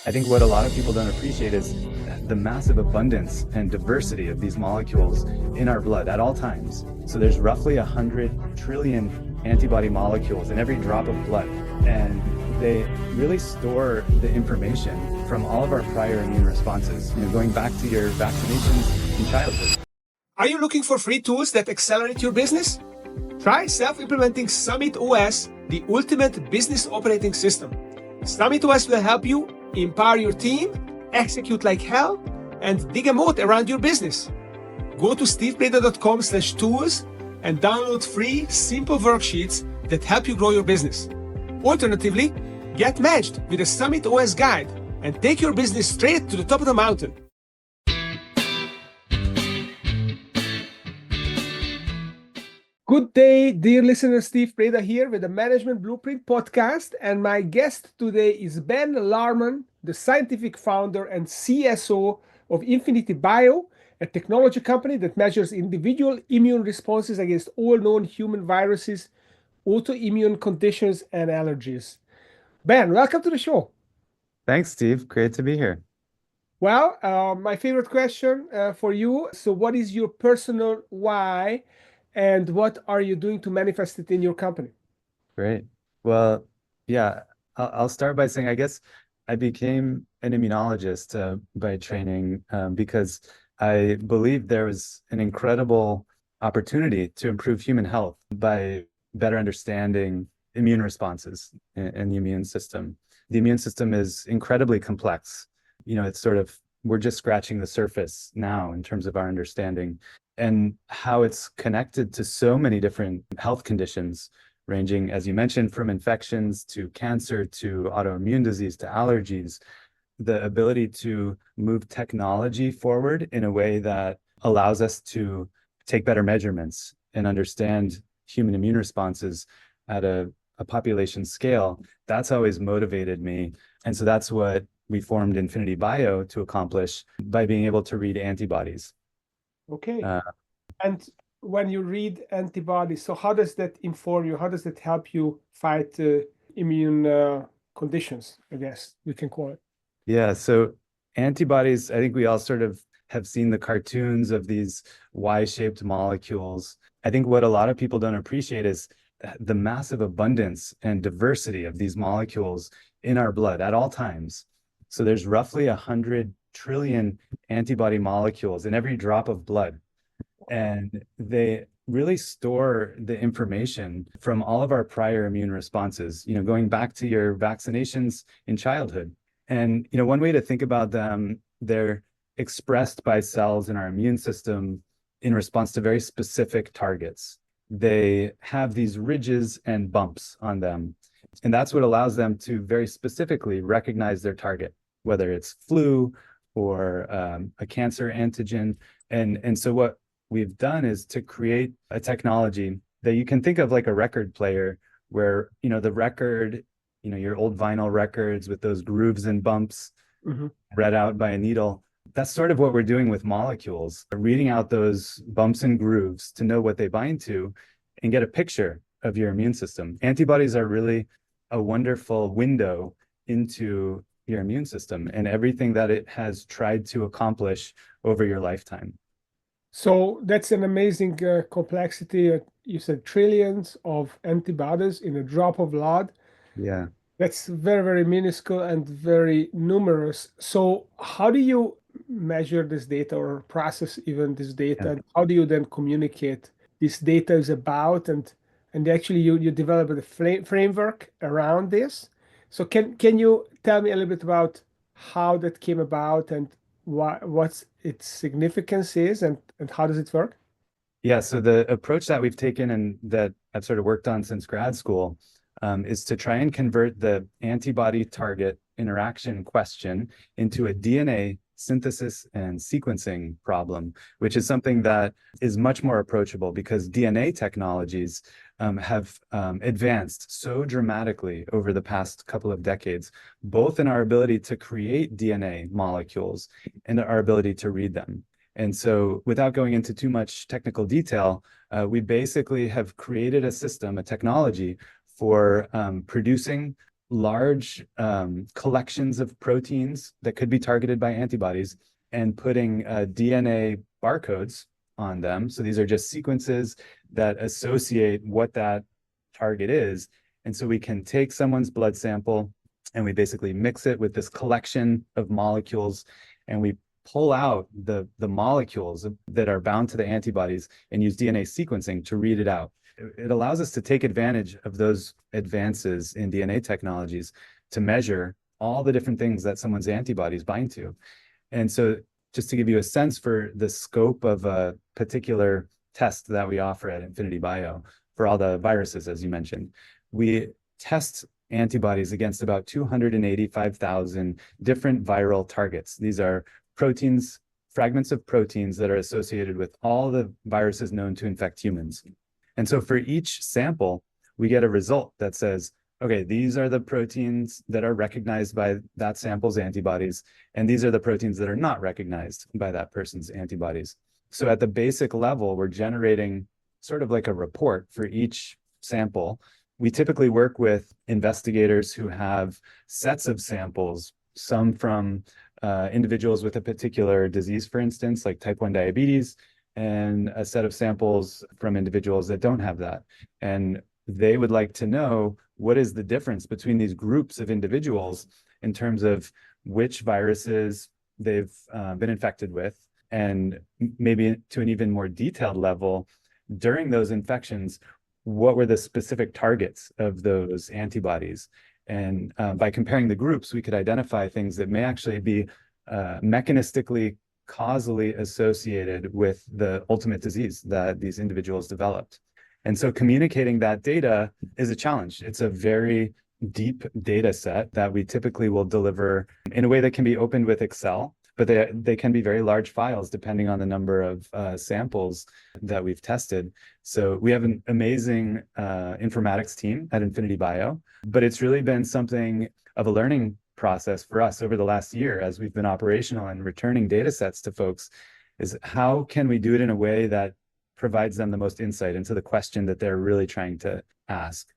I think what a lot of people don't appreciate is the massive abundance and diversity of these molecules in our blood at all times. So there's roughly 100 trillion antibody molecules in every drop of blood, and they really store the information from all of our prior immune responses, going back to your vaccinations in childhood. Are you looking for free tools that accelerate your business? Try self-implementing Summit OS, the ultimate business operating system. Summit OS will help you empower your team, execute like hell, and dig a moat around your business. Go to stevepreda.com/tools and download free, simple worksheets that help you grow your business. Alternatively, get matched with a Summit OS guide and take your business straight to the top of the mountain. Good day, dear listener. Steve Preda here with the Management Blueprint podcast, and my guest today is Ben Larman, the scientific founder and CSO of Infinity Bio, a technology company that measures individual immune responses against all known human viruses, autoimmune conditions, and allergies. Ben, welcome to the show. Thanks, Steve. Great to be here. Well, my favorite question for you. So what is your personal why? And what are you doing to manifest it in your company? Great. Well, yeah, I'll start by saying I guess I became an immunologist by training because I believe there was an incredible opportunity to improve human health by better understanding immune responses in the immune system. The immune system is incredibly complex. It's sort of, we're just scratching the surface now in terms of our understanding and how it's connected to so many different health conditions, ranging, as you mentioned, from infections to cancer to autoimmune disease to allergies. The ability to move technology forward in a way that allows us to take better measurements and understand human immune responses at a population scale, that's always motivated me. And so that's what we formed Infinity Bio to accomplish by being able to read antibodies. Okay. And when you read antibodies, so how does that inform you? How does that help you fight immune conditions, I guess we can call it? Yeah, so antibodies, I think we all sort of have seen the cartoons of these Y-shaped molecules. I think what a lot of people don't appreciate is the massive abundance and diversity of these molecules in our blood at all times. So there's roughly 100 trillion antibody molecules in every drop of blood. And they really store the information from all of our prior immune responses, going back to your vaccinations in childhood. And, one way to think about them, they're expressed by cells in our immune system in response to very specific targets. They have these ridges and bumps on them. And that's what allows them to very specifically recognize their target, whether it's flu or a cancer antigen. And so what we've done is to create a technology that you can think of like a record player where, the record, your old vinyl records with those grooves and bumps read out by a needle. That's sort of what we're doing with molecules, reading out those bumps and grooves to know what they bind to and get a picture of your immune system. Antibodies are really a wonderful window into your immune system and everything that it has tried to accomplish over your lifetime. So that's an amazing complexity. You said trillions of antibodies in a drop of blood. Yeah. That's very, very minuscule and very numerous. So how do you measure this data or process even this data? Yeah. And how do you then communicate this data is about? And actually you develop a framework around this. So can you tell me a little bit about how that came about and what its significance is and how does it work? Yeah, so the approach that we've taken and that I've sort of worked on since grad school is to try and convert the antibody target interaction question into a DNA synthesis and sequencing problem, which is something that is much more approachable because DNA technologies have advanced so dramatically over the past couple of decades, both in our ability to create DNA molecules and our ability to read them. And so without going into too much technical detail, we basically have created a system, a technology for producing large collections of proteins that could be targeted by antibodies and putting DNA barcodes on them. So these are just sequences that associate what that target is. And so we can take someone's blood sample and we basically mix it with this collection of molecules, and we pull out the molecules that are bound to the antibodies and use DNA sequencing to read it out. It allows us to take advantage of those advances in DNA technologies to measure all the different things that someone's antibodies bind to. And so just to give you a sense for the scope of a particular test that we offer at Infinity Bio for all the viruses, as you mentioned, we test antibodies against about 285,000 different viral targets. These are proteins, fragments of proteins that are associated with all the viruses known to infect humans. And so for each sample, we get a result that says, okay, these are the proteins that are recognized by that sample's antibodies, and these are the proteins that are not recognized by that person's antibodies. So at the basic level, we're generating sort of like a report for each sample. We typically work with investigators who have sets of samples, some from individuals with a particular disease, for instance, like type 1 diabetes, and a set of samples from individuals that don't have that. And they would like to know what is the difference between these groups of individuals in terms of which viruses they've been infected with, and maybe to an even more detailed level, during those infections, what were the specific targets of those antibodies? And by comparing the groups, we could identify things that may actually be mechanistically, causally associated with the ultimate disease that these individuals developed. And so communicating that data is a challenge. It's a very deep data set that we typically will deliver in a way that can be opened with Excel, but they can be very large files depending on the number of samples that we've tested. So we have an amazing informatics team at Infinity Bio, but it's really been something of a learning process for us over the last year as we've been operational and returning data sets to folks, is how can we do it in a way that provides them the most insight into the question that they're really trying to ask.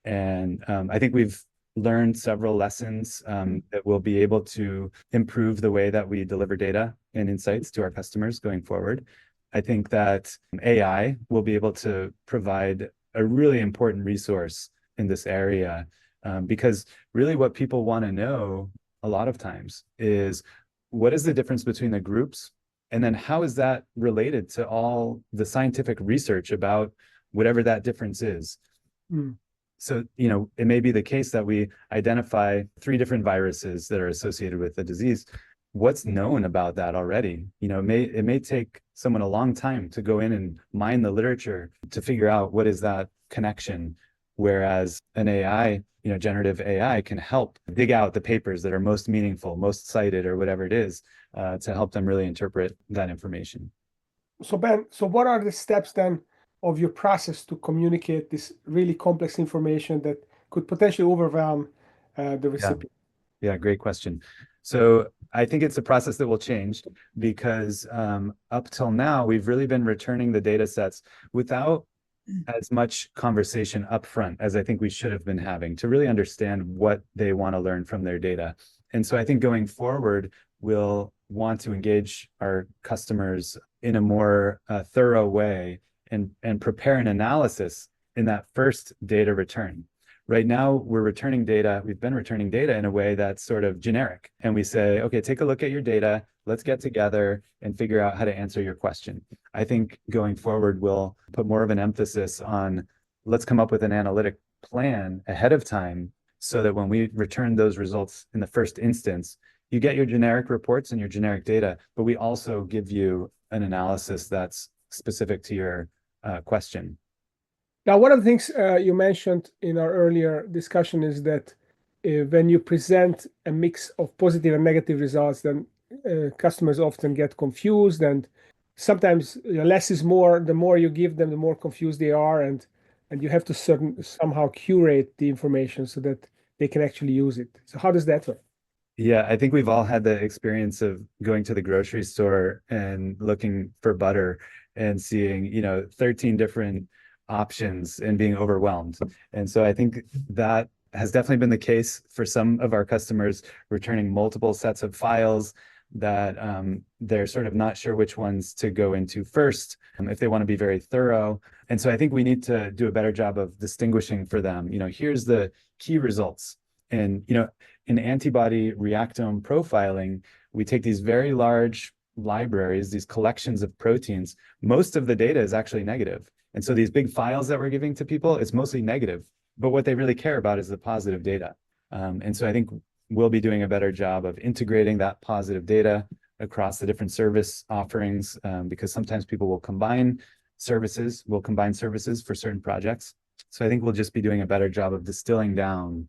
And I think we've learned several lessons that will be able to improve the way that we deliver data and insights to our customers going forward. I think that AI will be able to provide a really important resource in this area, because really what people want to know a lot of times is, what is the difference between the groups? And then how is that related to all the scientific research about whatever that difference is? So, it may be the case that we identify 3 different viruses that are associated with the disease. What's known about that already? It may take someone a long time to go in and mine the literature to figure out what is that connection, whereas an AI, generative AI can help dig out the papers that are most meaningful, most cited, or whatever it is, to help them really interpret that information. So Ben, what are the steps then of your process to communicate this really complex information that could potentially overwhelm the recipient? Yeah, great question. So I think it's a process that will change because up till now, we've really been returning the data sets without as much conversation up front as I think we should have been having to really understand what they want to learn from their data. And so I think going forward, we'll want to engage our customers in a more thorough way and prepare an analysis in that first data return. Right now, we've been returning data in a way that's sort of generic. And we say, okay, take a look at your data. Let's get together and figure out how to answer your question. I think going forward, we'll put more of an emphasis on, let's come up with an analytic plan ahead of time so that when we return those results in the first instance, you get your generic reports and your generic data, but we also give you an analysis that's specific to your question. Now, one of the things you mentioned in our earlier discussion is that when you present a mix of positive and negative results, then customers often get confused, and sometimes less is more. The more you give them, the more confused they are, and you have to somehow curate the information so that they can actually use it. So how does that work? Yeah, I think we've all had the experience of going to the grocery store and looking for butter and seeing, 13 different options and being overwhelmed. And so I think that has definitely been the case for some of our customers, returning multiple sets of files that they're sort of not sure which ones to go into first if they want to be very thorough. And so I think we need to do a better job of distinguishing for them, here's the key results. And, in antibody reactome profiling, we take these very large libraries, these collections of proteins. Most of the data is actually negative. And so these big files that we're giving to people, it's mostly negative. But what they really care about is the positive data. And so I think we'll be doing a better job of integrating that positive data across the different service offerings, because sometimes people will combine services, for certain projects. So I think we'll just be doing a better job of distilling down,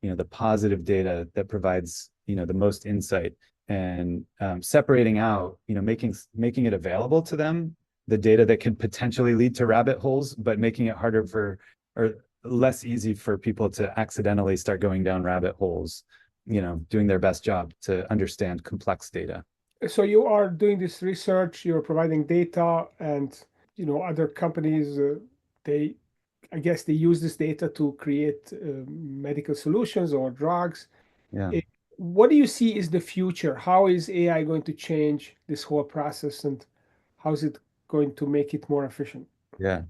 the positive data that provides, the most insight, and separating out, making it available to them, the data that can potentially lead to rabbit holes, but making it harder or less easy for people to accidentally start going down rabbit holes, doing their best job to understand complex data. So you are doing this research, you're providing data, and other companies, I guess they use this data to create medical solutions or drugs. Yeah. What do you see is the future? How is AI going to change this whole process, and how is it going to make it more efficient? Yeah.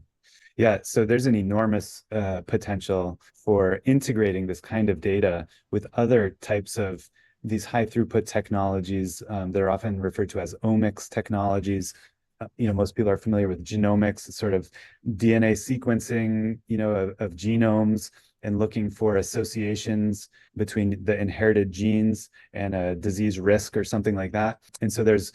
Yeah, so there's an enormous potential for integrating this kind of data with other types of these high throughput technologies that are often referred to as omics technologies. Most people are familiar with genomics, sort of DNA sequencing, of genomes, and looking for associations between the inherited genes and a disease risk or something like that. And so there's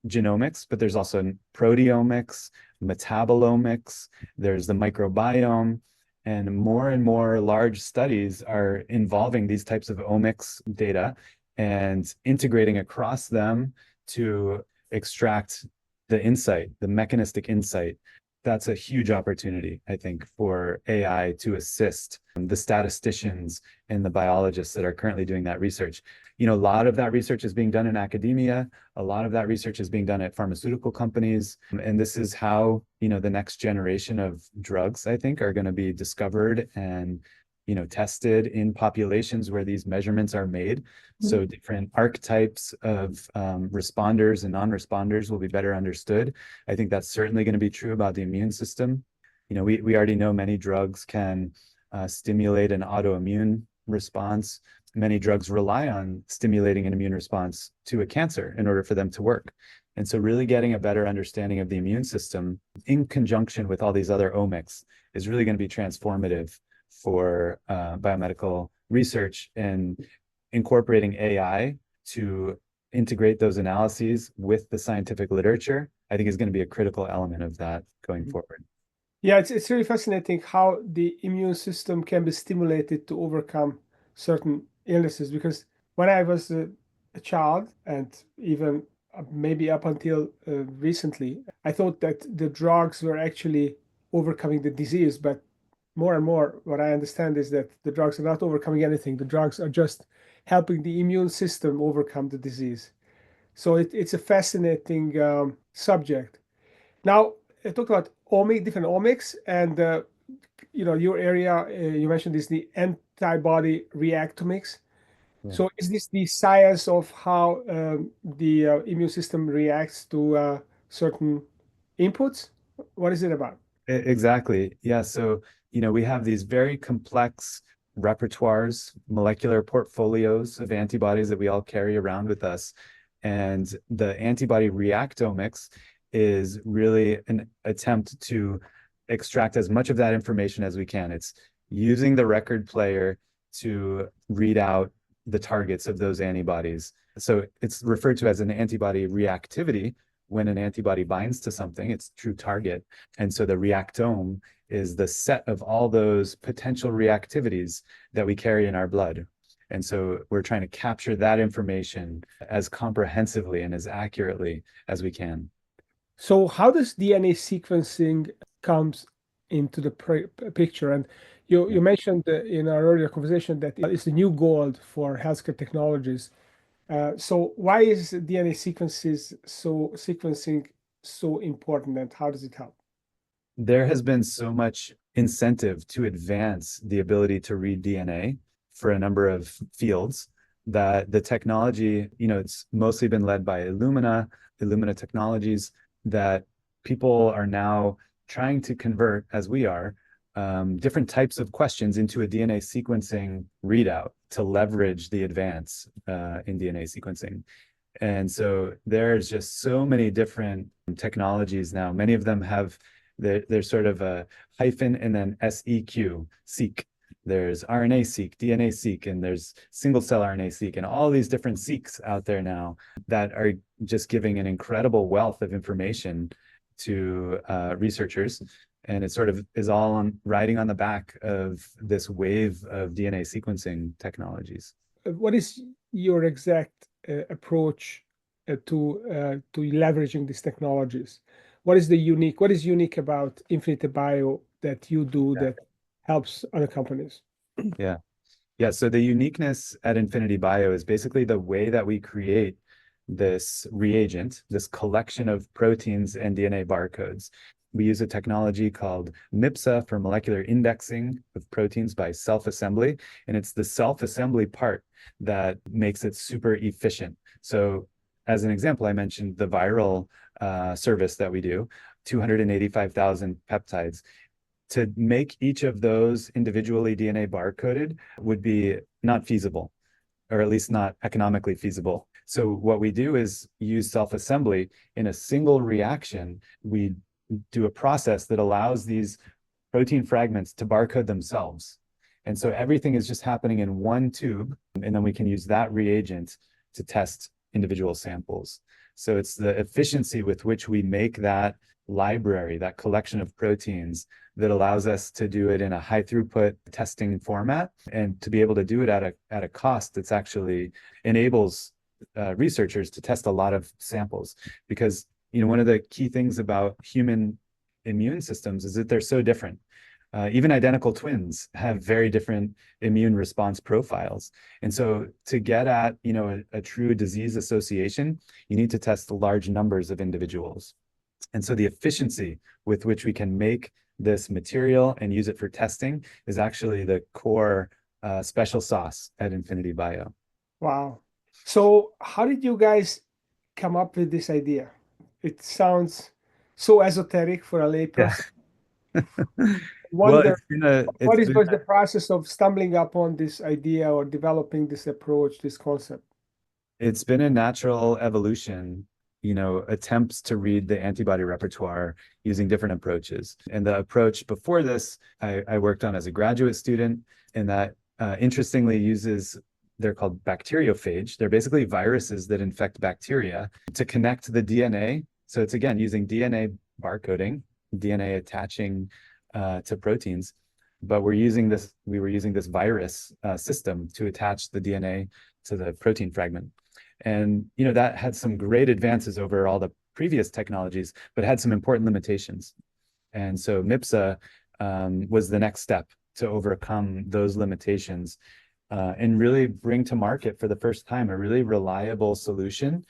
genomics, but there's also proteomics, metabolomics, there's the microbiome, and more large studies are involving these types of omics data and integrating across them to extract the insight, the mechanistic insight. That's a huge opportunity, I think, for AI to assist the statisticians and the biologists that are currently doing that research. A lot of that research is being done in academia. A lot of that research is being done at pharmaceutical companies. And this is how, the next generation of drugs, I think, are going to be discovered and, tested in populations where these measurements are made. So different archetypes of responders and non-responders will be better understood. I think that's certainly going to be true about the immune system. We already know many drugs can stimulate an autoimmune response. Many drugs rely on stimulating an immune response to a cancer in order for them to work. And so really getting a better understanding of the immune system in conjunction with all these other omics is really going to be transformative for biomedical research, and incorporating AI to integrate those analyses with the scientific literature, I think is going to be a critical element of that going forward. Yeah, it's really fascinating how the immune system can be stimulated to overcome certain illnesses. Because when I was a child, and even maybe up until recently, I thought that the drugs were actually overcoming the disease. But more and more, what I understand is that the drugs are not overcoming anything. The drugs are just helping the immune system overcome the disease. So it's a fascinating subject. Now, I talked about different omics, and your area you mentioned is the antibody reactomics. Yeah. So, is this the science of how the immune system reacts to certain inputs? What is it about? Exactly. Yeah. So, we have these very complex repertoires, molecular portfolios of antibodies that we all carry around with us. And the antibody reactomics is really an attempt to extract as much of that information as we can. It's using the record player to read out the targets of those antibodies. So it's referred to as an antibody reactivity. When an antibody binds to something, its true target. And so the reactome is the set of all those potential reactivities that we carry in our blood. And so we're trying to capture that information as comprehensively and as accurately as we can. So, how does DNA sequencing comes into the picture? And you mentioned in our earlier conversation that it's the new gold for healthcare technologies. So, why is DNA sequencing so important, and how does it help? There has been so much incentive to advance the ability to read DNA. for a number of fields, that the technology, it's mostly been led by Illumina technologies, that people are now trying to convert, as we are, different types of questions into a DNA sequencing readout to leverage the advance in DNA sequencing. And so there's just so many different technologies now. Many of them have there's sort of a hyphen and then SEQ, seq. There's RNA-seq, DNA-seq, and there's single-cell RNA-seq, and all these different seqs out there now that are just giving an incredible wealth of information to researchers. And it sort of is all riding on the back of this wave of DNA sequencing technologies. What is your exact approach to leveraging these technologies? What is unique about Infinity Bio that you do that helps other companies? Yeah. So the uniqueness at Infinity Bio is basically the way that we create this reagent, this collection of proteins and DNA barcodes. We use a technology called MIPSA for molecular indexing of proteins by self-assembly. And it's the self-assembly part that makes it super efficient. So as an example, I mentioned the viral service that we do, 285,000 peptides. To make each of those individually DNA barcoded would be not feasible, or at least not economically feasible. So what we do is use self-assembly. In a single reaction, we do a process that allows these protein fragments to barcode themselves. And so everything is just happening in one tube, and then we can use that reagent to test individual samples. So it's the efficiency with which we make that library, that collection of proteins, that allows us to do it in a high throughput testing format, and to be able to do it at a cost that's actually enables researchers to test a lot of samples. Because one of the key things about human immune systems is that they're so different. Even identical twins have very different immune response profiles. And so to get at a true disease association, you need to test large numbers of individuals. And so the efficiency with which we can make this material and use it for testing is actually the core special sauce at Infinity Bio. Wow. So how did you guys come up with this idea? It sounds so esoteric for a layperson. Well, what was the process of stumbling upon this idea or developing this approach, this concept? It's been a natural evolution, attempts to read the antibody repertoire using different approaches. And the approach before this, I worked on as a graduate student, and that interestingly uses, they're called bacteriophage. They're basically viruses that infect bacteria to connect the DNA. So it's, again, using DNA barcoding, DNA attaching to proteins. But we were using this virus system to attach the DNA to the protein fragment. And that had some great advances over all the previous technologies, but had some important limitations. And so MIPSA was the next step to overcome those limitations and really bring to market for the first time a really reliable solution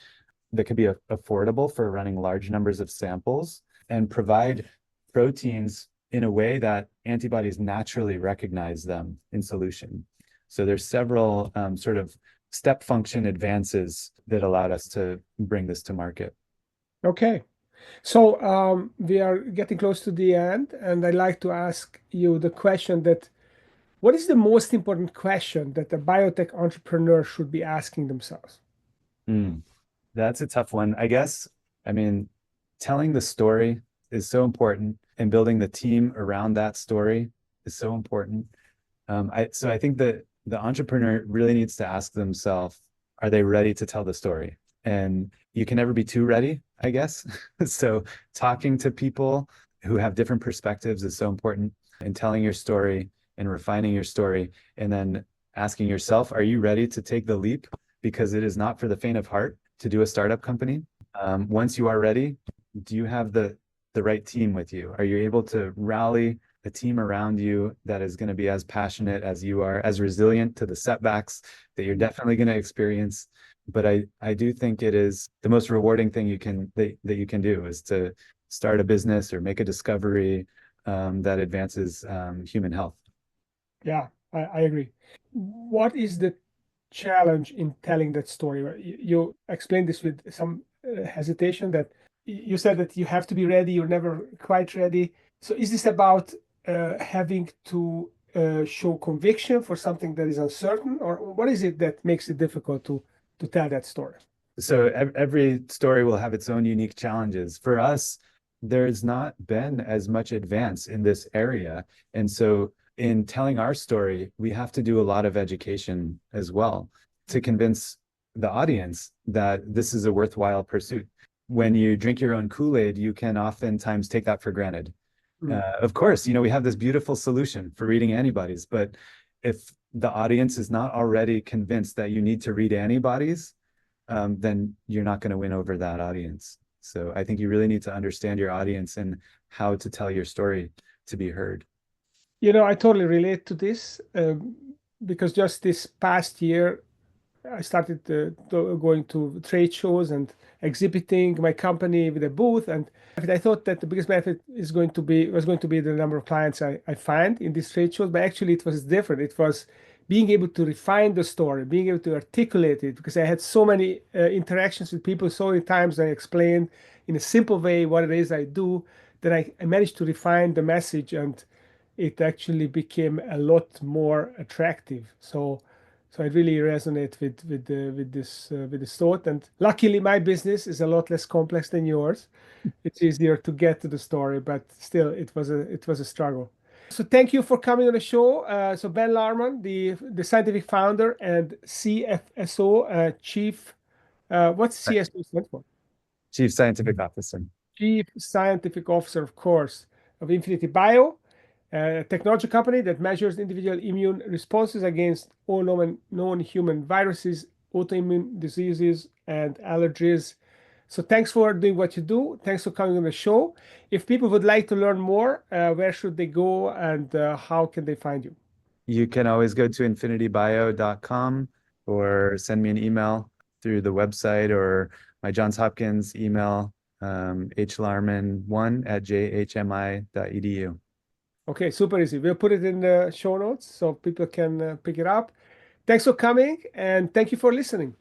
that could be affordable for running large numbers of samples and provide proteins in a way that antibodies naturally recognize them in solution. So there's several sort of step function advances that allowed us to bring this to market. Okay. So we are getting close to the end, and I'd like to ask you the question what is the most important question that a biotech entrepreneur should be asking themselves? That's a tough one. I guess, telling the story is so important, and building the team around that story is so important. So I think that the entrepreneur really needs to ask themselves, are they ready to tell the story? And you can never be too ready, I guess. So talking to people who have different perspectives is so important, and telling your story and refining your story, and then asking yourself, are you ready to take the leap? Because it is not for the faint of heart to do a startup company. Once you are ready, do you have the right team with you? Are you able to rally a team around you that is going to be as passionate as you are, as resilient to the setbacks that you're definitely going to experience? But I do think it is the most rewarding thing that you can do, is to start a business or make a discovery that advances human health. Yeah, I agree. What is the challenge in telling that story? You explained this with some hesitation that you said that you have to be ready, you're never quite ready. So is this about having to show conviction for something that is uncertain, or what is it that makes it difficult to tell that story? So every story will have its own unique challenges. For us, there's not been as much advance in this area. And so in telling our story, we have to do a lot of education as well to convince the audience that this is a worthwhile pursuit. When you drink your own Kool-Aid, you can oftentimes take that for granted. Of course, we have this beautiful solution for reading antibodies, but if the audience is not already convinced that you need to read antibodies, then you're not going to win over that audience. So I think you really need to understand your audience and how to tell your story to be heard. I totally relate to this because just this past year, I started going to trade shows and exhibiting my company with a booth, and I thought that the biggest benefit was going to be the number of clients I find in these trade shows, but actually it was different. It was being able to refine the story, being able to articulate it, because I had so many interactions with people, so many times I explained in a simple way what it is I do, that I managed to refine the message, and it actually became a lot more attractive. So I really resonate with this thought. And luckily, my business is a lot less complex than yours. It's easier to get to the story, but still, it was a struggle. So thank you for coming on the show. So Ben Larman, the scientific founder and CFSO, chief. What's CSO stand for? Chief Scientific Officer. Chief Scientific Officer, of course, of Infinity Bio, a technology company that measures individual immune responses against all known human viruses, autoimmune diseases, and allergies. So thanks for doing what you do. Thanks for coming on the show. If people would like to learn more, where should they go, and how can they find you? You can always go to infinitybio.com or send me an email through the website or my Johns Hopkins email, hlarman1@jhmi.edu. Okay, super easy. We'll put it in the show notes so people can pick it up. Thanks for coming, and thank you for listening.